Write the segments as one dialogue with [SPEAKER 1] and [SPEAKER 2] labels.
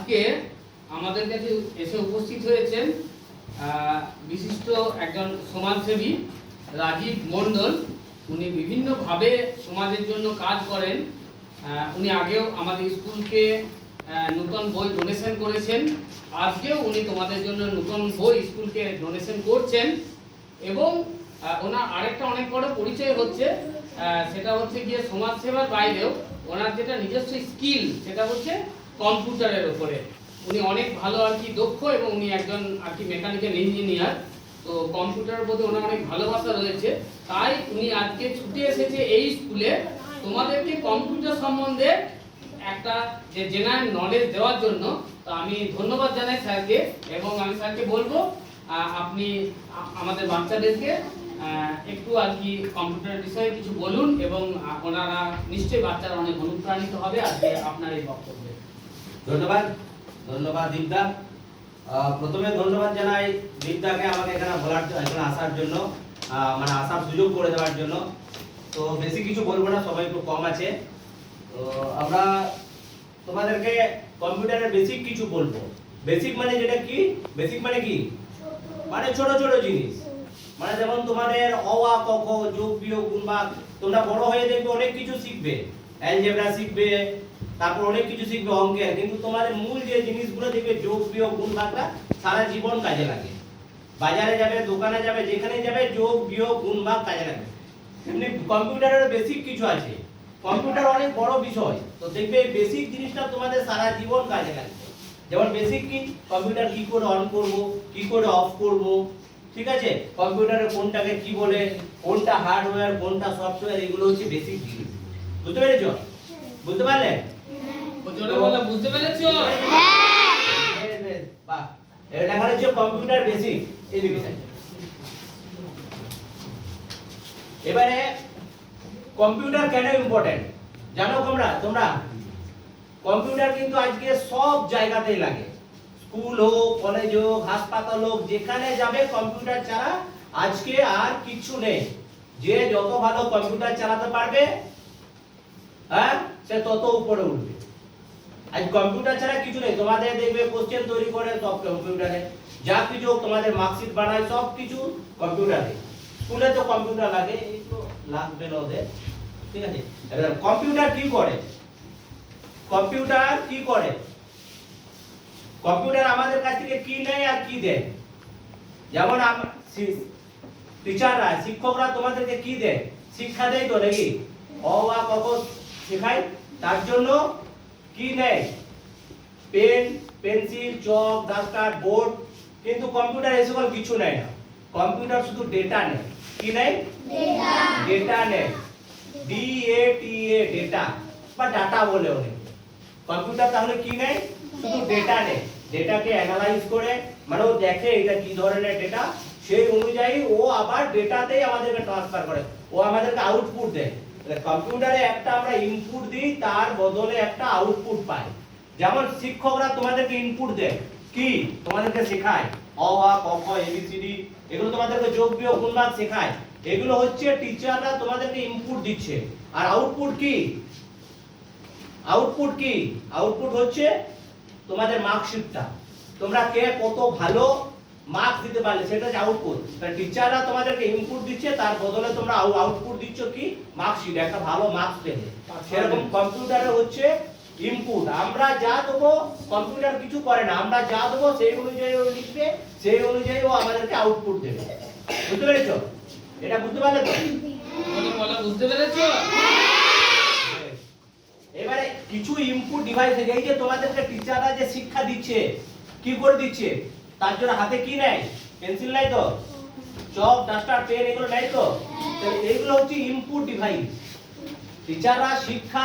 [SPEAKER 1] আজকে আমাদের কাছে এসে উপস্থিত হয়েছেন বিশিষ্ট একজন সমাজসেবী রাজীব মণ্ডল। উনি বিভিন্নভাবে সমাজের জন্য কাজ করেন। উনি আগেও আমাদের স্কুলকে নতুন বই ডোনেশন করেছেন, আজকেও উনি তোমাদের জন্য নতুন বই স্কুলকে ডোনেশন করছেন। এবং ওনার আরেকটা অনেক বড় পরিচয় হচ্ছে, সেটা হচ্ছে গিয়ে সমাজসেবার বাইরেও ওনার যেটা নিজস্ব স্কিল সেটা হচ্ছে কম্পিউটারের উপরে। উনি অনেক ভালো দক্ষ, এবং উনি একজন মেকানিক্যাল ইঞ্জিনিয়ার। তো কম্পিউটারের প্রতি ওনার অনেক ভালোবাসা রয়েছে, তাই উনি আজকে ছুটে এসেছে এই স্কুলে তোমাদেরকে কম্পিউটার সম্বন্ধে একটা যে জেনারেল নলেজ দেওয়ার জন্য। তো আমি ধন্যবাদ জানাই স্যারকে, এবং আমি স্যারকে বলবো আপনি আমাদের বাচ্চাদেরকে একটু কম্পিউটার বিষয়ে কিছু বলুন, এবং ওনারা নিশ্চয়ই বাচ্চারা অনেক অনুপ্রাণিত হবে আজকে আপনার এই বক্তব্যে।
[SPEAKER 2] ধন্যবাদ দীপদা। প্রথমে ধন্যবাদ জানাই দীপদাকে আমাকে এখানে আসার জন্য, মানে আসার সুযোগ করে দেওয়ার জন্য। তো বেশি কিছু বলবো না, সবাই একটু কম আছে। তো আমরা তোমাদেরকে কম্পিউটারের বেসিক কিছু বলবো। বেসিক মানে যেটা কি, বেসিক মানে কি, মানে ছোট ছোট জিনিস। মানে যেমন তোমাদের অ আ ক খ, যোগ বিয়োগ গুণ ভাগ, তোমরা বড় হয়ে দেখবে অনেক কিছু শিখবে, অ্যালজেব্রা শিখবে, তারপর অনেক কিছু শিখবে অঙ্কের। কিন্তু তোমাদের মূল যে জিনিসগুলো দেখবে যোগ বিয়োগ গুণ ভাগটা সারা জীবন কাজে লাগে। বাজারে যাবে, দোকানে যাবে, যেখানে যাবে যোগ বিয়োগ গুণ ভাগ কাজে লাগে। এমনি কম্পিউটারের বেসিক কিছু আছে। কম্পিউটার অনেক বড় বিষয়, তো দেখবে এই বেসিক জিনিসটা তোমাদের সারা জীবন কাজে লাগবে। যেমন বেসিক কি, কম্পিউটার কি করে অন করব, কি করে অফ করব, ঠিক আছে, কম্পিউটারে কোনটাকে কি বলে, কোনটা হার্ডওয়্যার কোনটা সফটওয়্যার, এগুলো হচ্ছে বেসিক জিনিস। বুঝতে পেরেছো? বুঝতে পারলে?
[SPEAKER 1] বুঝতে পেরেছো?
[SPEAKER 2] হ্যাঁ, বাহ, এটা হচ্ছে কম্পিউটার বেসিক এডুকেশন। এবারে কম্পিউটার কেন ইম্পর্টেন্ট জানো তোমরা? কম্পিউটার কিন্তু আজকে সব জায়গাতেই লাগে। স্কুল হোক, কলেজ হোক, হাসপাতাল হোক, যেখানে যাবে কম্পিউটার ছাড়া আজকে আর কিছু নেই। যে যত ভালো কম্পিউটার চালাতে পারবে, হ্যাঁ, সে তত উপরে উঠবে। আজ কম্পিউটার ছাড়া কিছু নেই। তোমাদের দেখবে কোশ্চেন তৈরি করে সব কম্পিউটারে, যা কিছু তোমাদের মার্কশিট বানায় সব কিছু কম্পিউটারে। স্কুলে তো কম্পিউটার লাগে, এই তো লাগবে না ওদের, ঠিক আছে। এবার কম্পিউটার কি করে? কম্পিউটার আমাদের কাছ থেকে কি নেয় আর কি দেয়। যেমন টিচাররা, শিক্ষকরা তোমাদেরকে কি দেয়? শিক্ষা দেয় তো নাকি? অ আ ক খ শেখায়, তার জন্য কি নেয়? পেন, পেন্সিল, চক, ডাস্টার, বোর্ড। কিন্তু কম্পিউটার এসব কিছু নেয় না। কম্পিউটার শুধু ডেটা নেয়। কি নেয়? ডেটা নেয়। DATA, ডেটা বা ডাটা বলে অনেক। কম্পিউটার তাহলে কি নেয়? শুধু ডেটা নেয়। ডেটাকে অ্যানালাইজ করে, মানে ও দেখে এটা কি ধরনের ডেটা, সেই অনুযায়ী ও আবার ডেটাতেই আমাদেরকে ট্রান্সফার করে, ও আমাদেরকে আউটপুট দেয়। তাহলে কম্পিউটারে একটা আমরা ইনপুট দিই, তার বদলে একটা আউটপুট পাই। যেমন শিক্ষকরা তোমাদেরকে ইনপুট দেয়, কি তোমাদেরকে শেখায় অ আ ক খ ABCD, এগুলো তোমাদেরকে যোগ বিয়োগ গুণ ভাগ শেখায়। এগুলো হচ্ছে টিচাররা তোমাদেরকে ইনপুট দিচ্ছে। আর আউটপুট কি? আউটপুট হচ্ছে তোমাদের মার্কশিটটা। তোমরা কে কত ভালো মার্কস দিতে পারলে, সেটা হচ্ছে আউটপুট। তাহলে টিচাররা তোমাদেরকে ইনপুট দিচ্ছে, তার বদলে তোমরা আউটপুট দিচ্ছ কি? মার্কশিট, একটা ভালো মার্কস পেলে। সেরকম কম্পিউটারে হচ্ছে ইনপুট। আমরা যা দেবো, কম্পিউটার কিছু করে না, আমরা যা দেবো সেই অনুযায়ী ও লিখবে, সেই অনুযায়ী ও আমাদেরকে আউটপুট দেবে। বুঝতে পেরেছো? এটা বুঝতে পারলে তো?
[SPEAKER 1] বুঝতে পেরেছো?
[SPEAKER 2] এবারে কিছু ইনপুট ডিভাইস, এই যে তোমাদেরকে টিচাররা যে শিক্ষা দিচ্ছে, কি করে দিচ্ছে? তার জন্য হাতে কি নেয়? পেন্সিল নাই তো, চক, ডাস্টার, পেন, এগুলো নাই তো। এইগুলো হচ্ছে ইনপুট ডিভাইস। টিচাররা শিক্ষা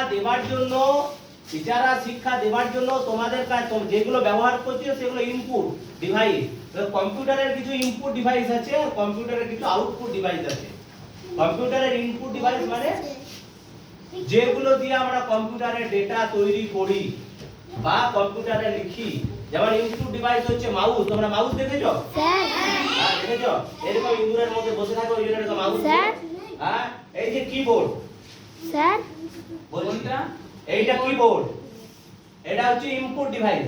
[SPEAKER 2] দেওয়ার জন্য তোমাদের কাছে যেগুলো ব্যবহার করছে সেগুলো ইনপুট ডিভাইস। কম্পিউটারের কিছু ইনপুট ডিভাইস আছে, আর কম্পিউটারের কিছু আউটপুট ডিভাইস আছে। কম্পিউটারের ইনপুট ডিভাইস মানে যেগুলো দিয়ে আমরা কম্পিউটারে ডেটা তৈরি করি বা কম্পিউটারে লিখি। যেমন ইনপুট ডিভাইস হচ্ছে মাউস। তোমরা মাউস দেখেছো?
[SPEAKER 3] স্যার,
[SPEAKER 2] হ্যাঁ, দেখেছো? এরকম ইঁদুরের মধ্যে বসে থাকে, ওই জন্য এরকম মাউস।
[SPEAKER 3] স্যার,
[SPEAKER 2] হ্যাঁ, এই যে কিবোর্ড,
[SPEAKER 3] স্যার,
[SPEAKER 2] বলটা এইটা কিবোর্ড, এটা হচ্ছে ইনপুট ডিভাইস।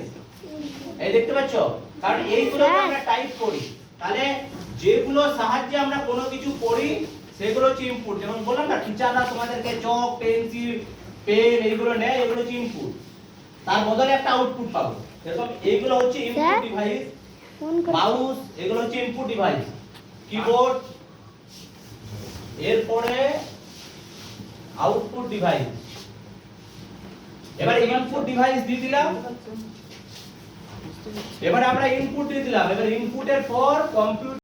[SPEAKER 2] এই দেখতে পাচ্ছ, কারণ এইগুলো আমরা টাইপ করি, তাহলে যেগুলো সাহায্যে আমরা কোনো কিছু করি সেগুলো হচ্ছে ইনপুট। যেমন বললাম না, টিচাররা তোমাদেরকে চক, পেন্সিল, পেন এইগুলো নেয়, এগুলো হচ্ছে ইনপুট, তার বদলে একটা আউটপুট পাবো। এরকম এইগুলো হচ্ছে ইনপুট ডিভাইস। মাউস এগুলো হচ্ছে ইনপুট ডিভাইস, কিবোর্ড, এরপরে আউটপুট ডিভাইস। এবারে ইনপুট ডিভাইস দিয়ে দিলাম, এবারে আমরা ইনপুট দিয়ে দিলাম, এবার ইনপুটের পর কম্পিউটার